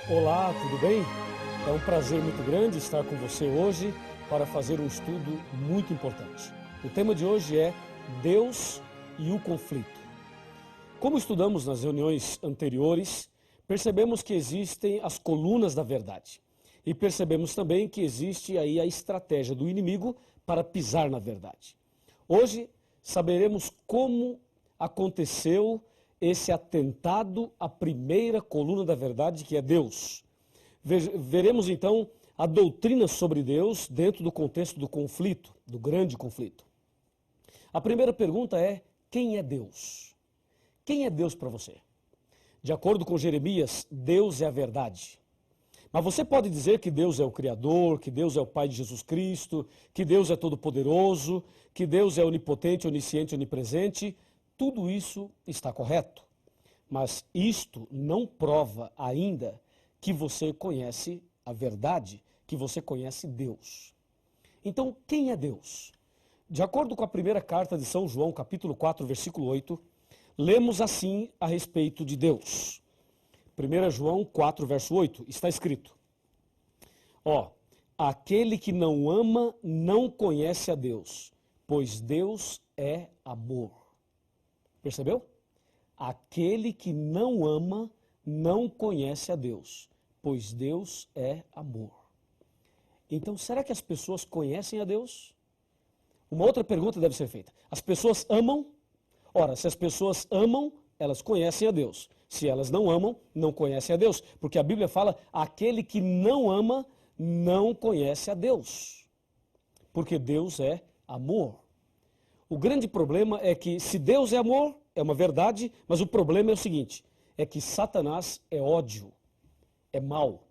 Olá, tudo bem? É um prazer muito grande estar com você hoje para fazer um estudo muito importante. O tema de hoje é Deus e o conflito. Como estudamos nas reuniões anteriores, percebemos que existem as colunas da verdade. E percebemos também que existe aí a estratégia do inimigo para pisar na verdade. Hoje saberemos como aconteceu esse atentado à primeira coluna da verdade, que é Deus. Veremos então a doutrina sobre Deus dentro do contexto do conflito, do grande conflito. A primeira pergunta é: quem é Deus? Quem é Deus para você? De acordo com Jeremias, Deus é a verdade. Mas você pode dizer que Deus é o Criador, que Deus é o Pai de Jesus Cristo, que Deus é todo-poderoso, que Deus é onipotente, onisciente, onipresente. Tudo isso está correto. Mas isto não prova ainda que você conhece a verdade, que você conhece Deus. Então, quem é Deus? De acordo com a primeira carta de São João, capítulo 4, versículo 8, lemos assim a respeito de Deus. 1 João 4, verso 8, está escrito: aquele que não ama não conhece a Deus, pois Deus é amor. Percebeu? Aquele que não ama não conhece a Deus, pois Deus é amor. Então, será que as pessoas conhecem a Deus? Uma outra pergunta deve ser feita. As pessoas amam? Ora, se as pessoas amam, elas conhecem a Deus. Se elas não amam, não conhecem a Deus. Porque a Bíblia fala: aquele que não ama não conhece a Deus. Porque Deus é amor. O grande problema é que, se Deus é amor, é uma verdade, mas o problema é o seguinte: é que Satanás é ódio, é mal.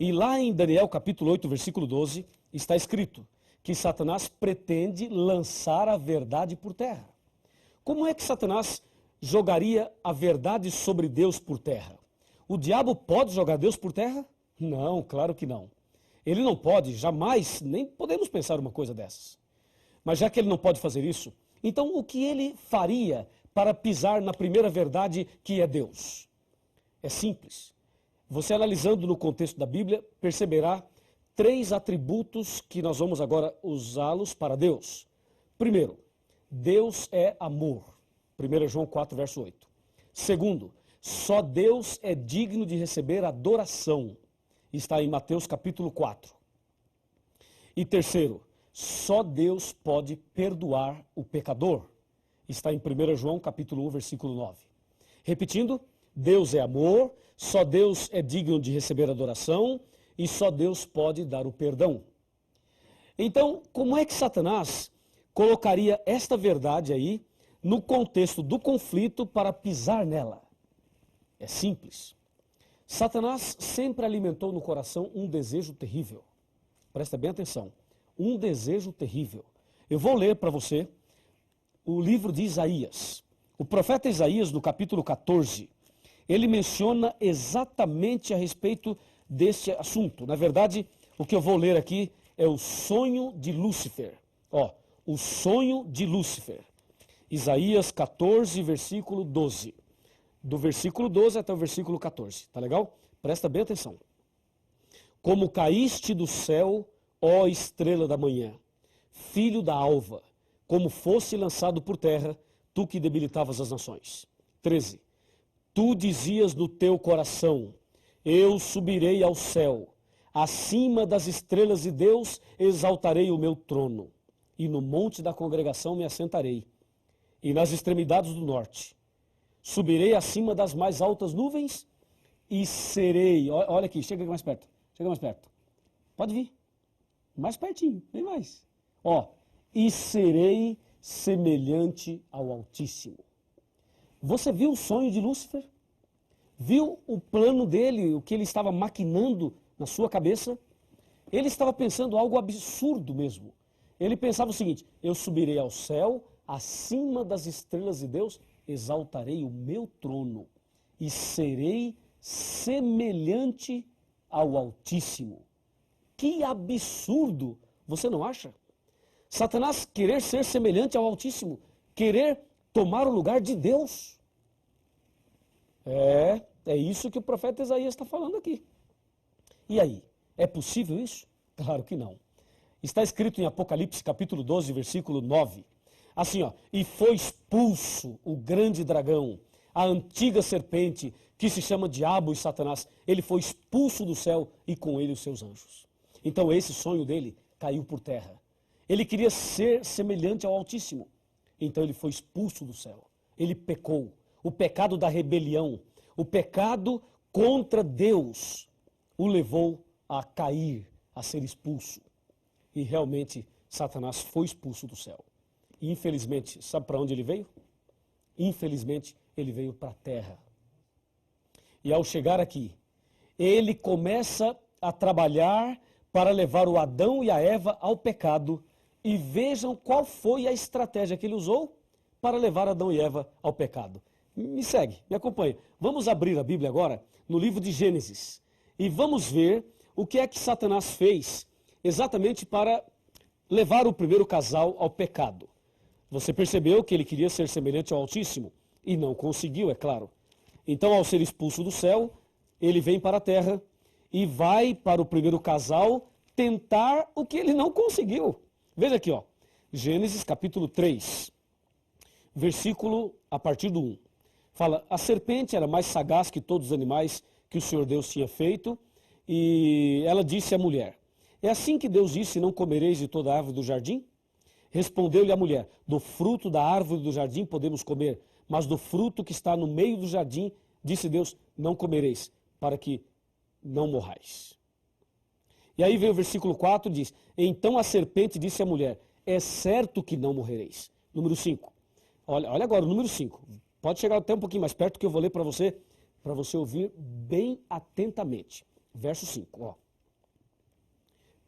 E lá em Daniel capítulo 8, versículo 12, está escrito que Satanás pretende lançar a verdade por terra. Como é que Satanás jogaria a verdade sobre Deus por terra? O diabo pode jogar Deus por terra? Não, claro que não. Ele não pode, jamais, nem podemos pensar uma coisa dessas. Mas já que ele não pode fazer isso, então o que ele faria para pisar na primeira verdade, que é Deus? É simples. Você, analisando no contexto da Bíblia, perceberá 3 atributos que nós vamos agora usá-los para Deus. Primeiro, Deus é amor. 1 João 4, verso 8. Segundo, só Deus é digno de receber adoração. Está em Mateus capítulo 4. E terceiro, só Deus pode perdoar o pecador. Está em 1 João capítulo 1, versículo 9. Repetindo, Deus é amor, só Deus é digno de receber adoração e só Deus pode dar o perdão. Então, como é que Satanás colocaria esta verdade aí no contexto do conflito para pisar nela? É simples. Satanás sempre alimentou no coração um desejo terrível. Presta bem atenção. Um desejo terrível. Eu vou ler para você o livro de Isaías. O profeta Isaías, no capítulo 14, ele menciona exatamente a respeito deste assunto. Na verdade, o que eu vou ler aqui é o sonho de Lúcifer. O sonho de Lúcifer. Isaías 14, versículo 12. Do versículo 12 até o versículo 14. Tá legal? Presta bem atenção. Como caíste do céu, ó estrela da manhã, filho da alva, como fosse lançado por terra, tu que debilitavas as nações. 13. Tu dizias no teu coração: eu subirei ao céu, acima das estrelas de Deus exaltarei o meu trono, e no monte da congregação me assentarei, e nas extremidades do norte. Subirei acima das mais altas nuvens e serei... Olha aqui, chega mais perto, chega mais perto. Pode vir. Mais pertinho, bem mais. E serei semelhante ao Altíssimo. Você viu o sonho de Lúcifer? Viu o plano dele, o que ele estava maquinando na sua cabeça? Ele estava pensando algo absurdo mesmo. Ele pensava o seguinte: eu subirei ao céu, acima das estrelas de Deus, exaltarei o meu trono e serei semelhante ao Altíssimo. Que absurdo, você não acha? Satanás querer ser semelhante ao Altíssimo, querer tomar o lugar de Deus. É isso que o profeta Isaías está falando aqui. E aí, é possível isso? Claro que não. Está escrito em Apocalipse capítulo 12, versículo 9. Assim, ó, e foi expulso o grande dragão, a antiga serpente, que se chama Diabo e Satanás. Ele foi expulso do céu e com ele os seus anjos. Então esse sonho dele caiu por terra. Ele queria ser semelhante ao Altíssimo. Então ele foi expulso do céu. Ele pecou. O pecado da rebelião, o pecado contra Deus, o levou a cair, a ser expulso. E realmente Satanás foi expulso do céu. E infelizmente, sabe para onde ele veio? Infelizmente, ele veio para a terra. E ao chegar aqui, ele começa a trabalhar para levar o Adão e a Eva ao pecado. E vejam qual foi a estratégia que ele usou para levar Adão e Eva ao pecado. Me segue, me acompanha. Vamos abrir a Bíblia agora no livro de Gênesis. E vamos ver o que é que Satanás fez exatamente para levar o primeiro casal ao pecado. Você percebeu que ele queria ser semelhante ao Altíssimo e não conseguiu, é claro. Então, ao ser expulso do céu, ele vem para a terra e vai para o primeiro casal tentar o que ele não conseguiu. Veja aqui, ó, Gênesis capítulo 3, versículo a partir do 1. Fala, a serpente era mais sagaz que todos os animais que o Senhor Deus tinha feito, e ela disse à mulher, é assim que Deus disse, não comereis de toda a árvore do jardim? Respondeu-lhe a mulher, do fruto da árvore do jardim podemos comer, mas do fruto que está no meio do jardim, disse Deus, não comereis, para que não morrais. E aí vem o versículo 4, diz, então a serpente disse à mulher, é certo que não morrereis. Número 5. Olha agora o número 5. Pode chegar até um pouquinho mais perto que eu vou ler para você ouvir bem atentamente. Verso 5, ó.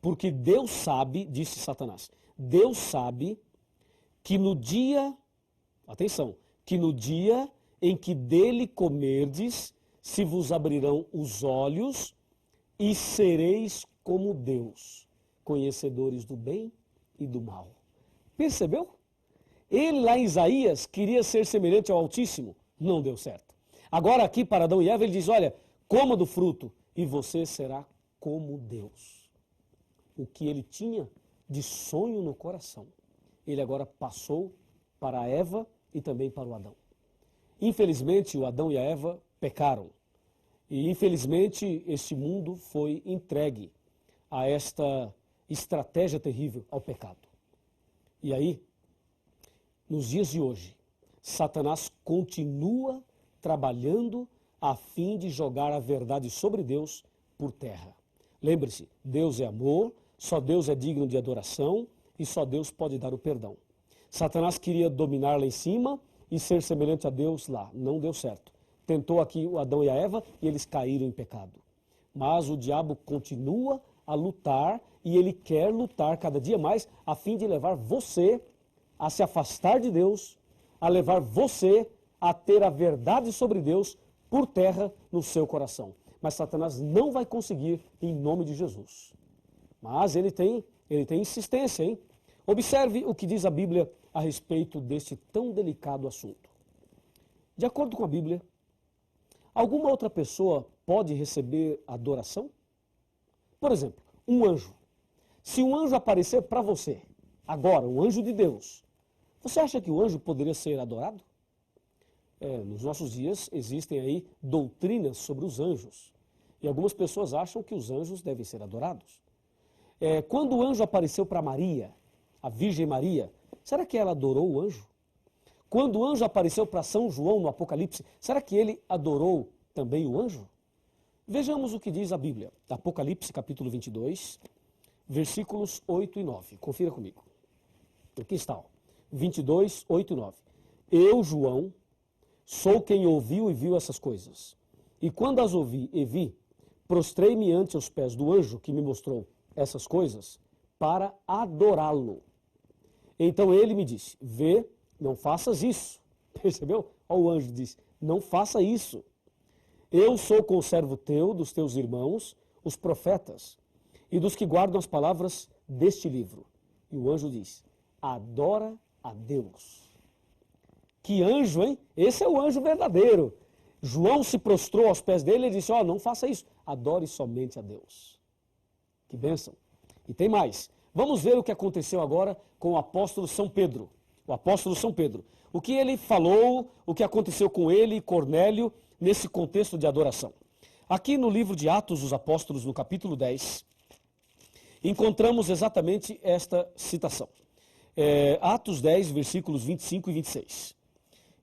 Porque Deus sabe, disse Satanás, Deus sabe que no dia, atenção, que no dia em que dele comerdes, se vos abrirão os olhos e sereis como Deus, conhecedores do bem e do mal. Percebeu? Ele lá em Isaías queria ser semelhante ao Altíssimo, não deu certo. Agora aqui para Adão e Eva ele diz, olha, coma do fruto e você será como Deus. O que ele tinha de sonho no coração, ele agora passou para a Eva e também para o Adão. Infelizmente o Adão e a Eva pecaram e infelizmente este mundo foi entregue a esta estratégia terrível, ao pecado. E aí, nos dias de hoje, Satanás continua trabalhando a fim de jogar a verdade sobre Deus por terra. Lembre-se, Deus é amor, só Deus é digno de adoração e só Deus pode dar o perdão. Satanás queria dominar lá em cima e ser semelhante a Deus lá, não deu certo. Tentou aqui o Adão e a Eva e eles caíram em pecado. Mas o diabo continua a lutar e ele quer lutar cada dia mais a fim de levar você a se afastar de Deus, a levar você a ter a verdade sobre Deus por terra no seu coração. Mas Satanás não vai conseguir em nome de Jesus. Mas ele tem insistência, hein? Observe o que diz a Bíblia a respeito deste tão delicado assunto. De acordo com a Bíblia, alguma outra pessoa pode receber adoração? Por exemplo, um anjo. Se um anjo aparecer para você, agora, um anjo de Deus, você acha que o anjo poderia ser adorado? Nos nossos dias existem aí doutrinas sobre os anjos. E algumas pessoas acham que os anjos devem ser adorados. Quando o anjo apareceu para Maria, a Virgem Maria, será que ela adorou o anjo? Quando o anjo apareceu para São João no Apocalipse, será que ele adorou também o anjo? Vejamos o que diz a Bíblia. Apocalipse capítulo 22, versículos 8 e 9. Confira comigo. Aqui está, ó. 22, 8 e 9. Eu, João, sou quem ouviu e viu essas coisas. E quando as ouvi e vi, prostrei-me ante os pés do anjo que me mostrou essas coisas para adorá-lo. Então ele me disse, vê, não faças isso. Percebeu? Olha, o anjo disse, não faça isso. Eu sou conservo teu, dos teus irmãos, os profetas, e dos que guardam as palavras deste livro. E o anjo diz, adora a Deus. Que anjo, hein? Esse é o anjo verdadeiro. João se prostrou aos pés dele e disse, não faça isso, adore somente a Deus. Que bênção. E tem mais. Vamos ver o que aconteceu agora com o apóstolo São Pedro. O apóstolo São Pedro. O que ele falou, o que aconteceu com ele e Cornélio nesse contexto de adoração. Aqui no livro de Atos dos Apóstolos, no capítulo 10, encontramos exatamente esta citação. Atos 10, versículos 25 e 26.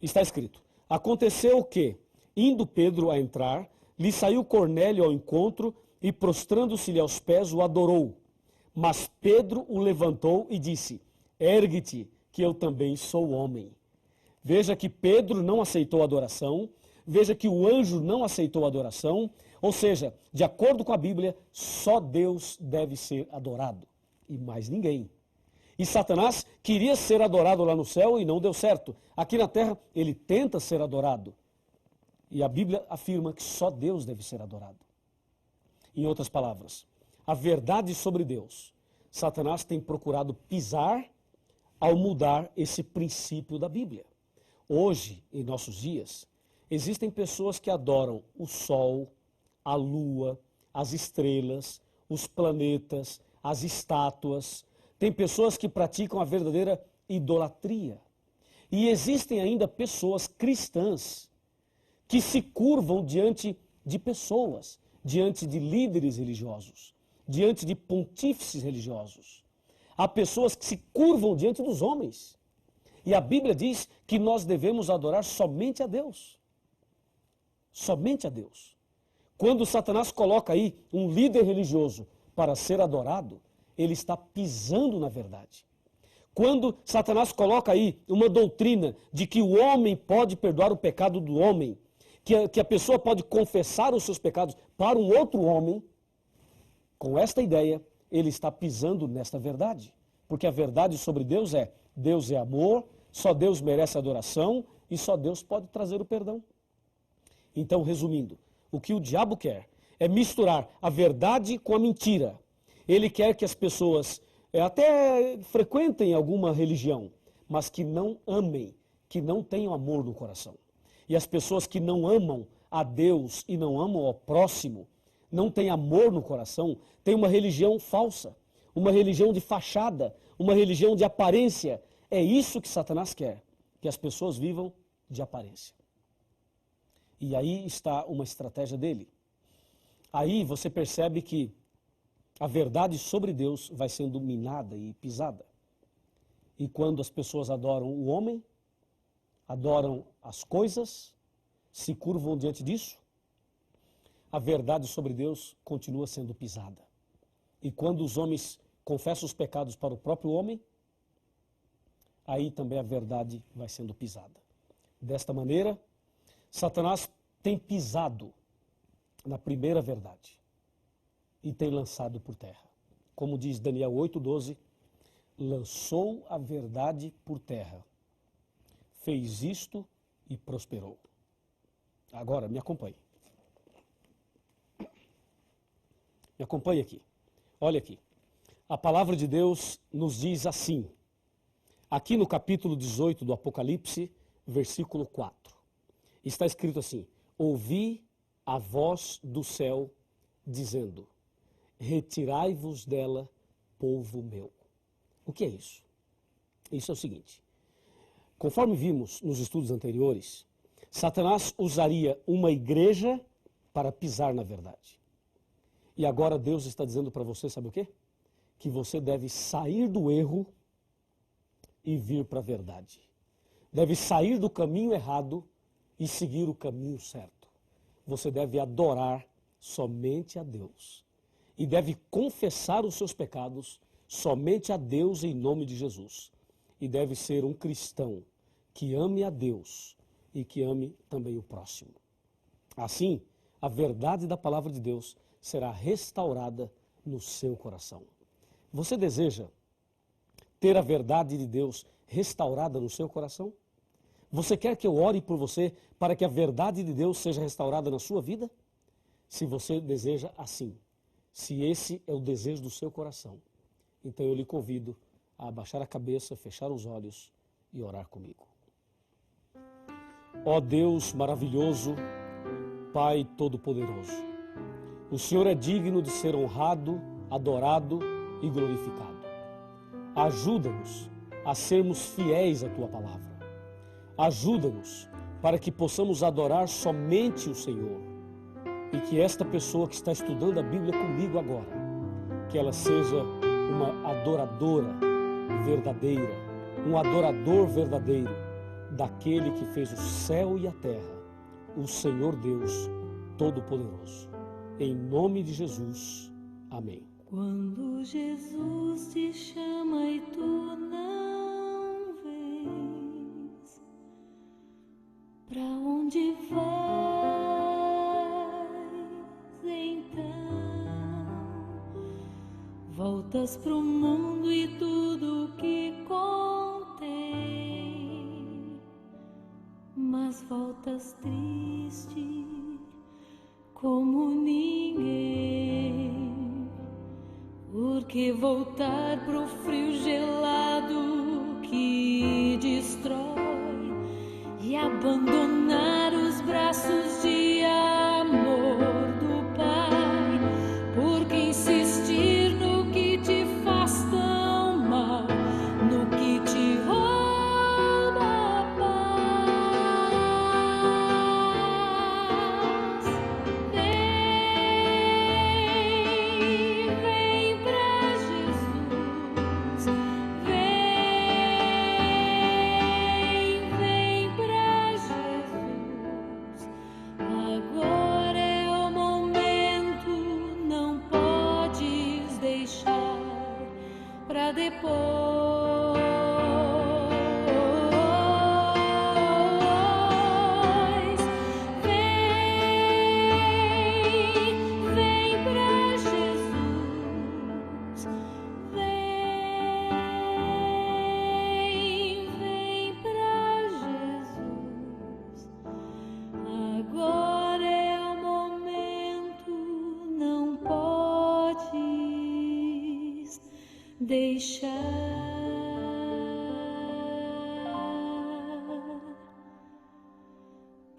Está escrito, aconteceu que, indo Pedro a entrar, lhe saiu Cornélio ao encontro e, prostrando-se-lhe aos pés, o adorou. Mas Pedro o levantou e disse, ergue-te, que eu também sou homem. Veja que Pedro não aceitou a adoração, veja que o anjo não aceitou a adoração, ou seja, de acordo com a Bíblia, só Deus deve ser adorado, e mais ninguém. E Satanás queria ser adorado lá no céu e não deu certo. Aqui na terra, ele tenta ser adorado. E a Bíblia afirma que só Deus deve ser adorado. Em outras palavras, a verdade sobre Deus, Satanás tem procurado pisar ao mudar esse princípio da Bíblia. Hoje, em nossos dias, existem pessoas que adoram o sol, a lua, as estrelas, os planetas, as estátuas. Tem pessoas que praticam a verdadeira idolatria. E existem ainda pessoas cristãs que se curvam diante de pessoas, diante de líderes religiosos, diante de pontífices religiosos. Há pessoas que se curvam diante dos homens. E a Bíblia diz que nós devemos adorar somente a Deus. Somente a Deus. Quando Satanás coloca aí um líder religioso para ser adorado, ele está pisando na verdade. Quando Satanás coloca aí uma doutrina de que o homem pode perdoar o pecado do homem, que a pessoa pode confessar os seus pecados para um outro homem, com esta ideia, ele está pisando nesta verdade. Porque a verdade sobre Deus é amor, só Deus merece adoração e só Deus pode trazer o perdão. Então, resumindo, o que o diabo quer é misturar a verdade com a mentira. Ele quer que as pessoas até frequentem alguma religião, mas que não amem, que não tenham amor no coração. E as pessoas que não amam a Deus e não amam ao próximo, não têm amor no coração, têm uma religião falsa, uma religião de fachada, uma religião de aparência. É isso que Satanás quer, que as pessoas vivam de aparência. E aí está uma estratégia dele. Aí você percebe que a verdade sobre Deus vai sendo minada e pisada. E quando as pessoas adoram o homem, adoram as coisas, se curvam diante disso, a verdade sobre Deus continua sendo pisada. E quando os homens confessam os pecados para o próprio homem, aí também a verdade vai sendo pisada. Desta maneira, Satanás tem pisado na primeira verdade e tem lançado por terra. Como diz Daniel 8,12, lançou a verdade por terra, fez isto e prosperou. Agora, me acompanhe. Me acompanhe aqui. Olha aqui. A palavra de Deus nos diz assim, aqui no capítulo 18 do Apocalipse, versículo 4. Está escrito assim, ouvi a voz do céu dizendo, retirai-vos dela, povo meu. O que é isso? Isso é o seguinte, conforme vimos nos estudos anteriores, Satanás usaria uma igreja para pisar na verdade. E agora Deus está dizendo para você, sabe o quê? Que você deve sair do erro e vir para a verdade. Deve sair do caminho errado e seguir o caminho certo. Você deve adorar somente a Deus. E deve confessar os seus pecados somente a Deus em nome de Jesus. E deve ser um cristão que ame a Deus e que ame também o próximo. Assim, a verdade da palavra de Deus será restaurada no seu coração. Você deseja ter a verdade de Deus restaurada no seu coração? Você quer que eu ore por você para que a verdade de Deus seja restaurada na sua vida? Se você deseja assim, se esse é o desejo do seu coração, então eu lhe convido a abaixar a cabeça, fechar os olhos e orar comigo. Ó Deus maravilhoso Pai Todo-Poderoso. O Senhor é digno de ser honrado, adorado e glorificado. Ajuda-nos a sermos fiéis à Tua palavra. Ajuda-nos para que possamos adorar somente o Senhor. E que esta pessoa que está estudando a Bíblia comigo agora, que ela seja uma adoradora verdadeira, um adorador verdadeiro daquele que fez o céu e a terra, o Senhor Deus Todo-Poderoso. Em nome de Jesus, amém. Quando Jesus te chama e tu não vês, pra onde vais então? Voltas pro mundo e tudo que contém, mas voltas triste como ninguém, porque voltar pro frio gelado que destrói e abandonar os braços de amor do Pai, porque insistir no que te faz tão mal, no que te rouba a paz. Vem pra Jesus, vem pra Jesus. Agora é o momento, não podes deixar pra depois. Vem pra Jesus, vem pra Jesus. Agora é o momento, não podes deixar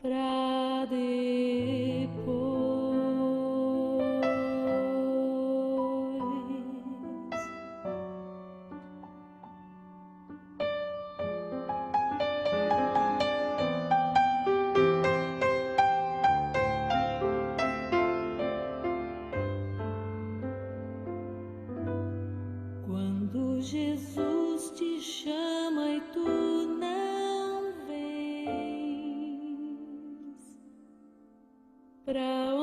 pra depois. Quando Jesus te chama e tu não vês, pra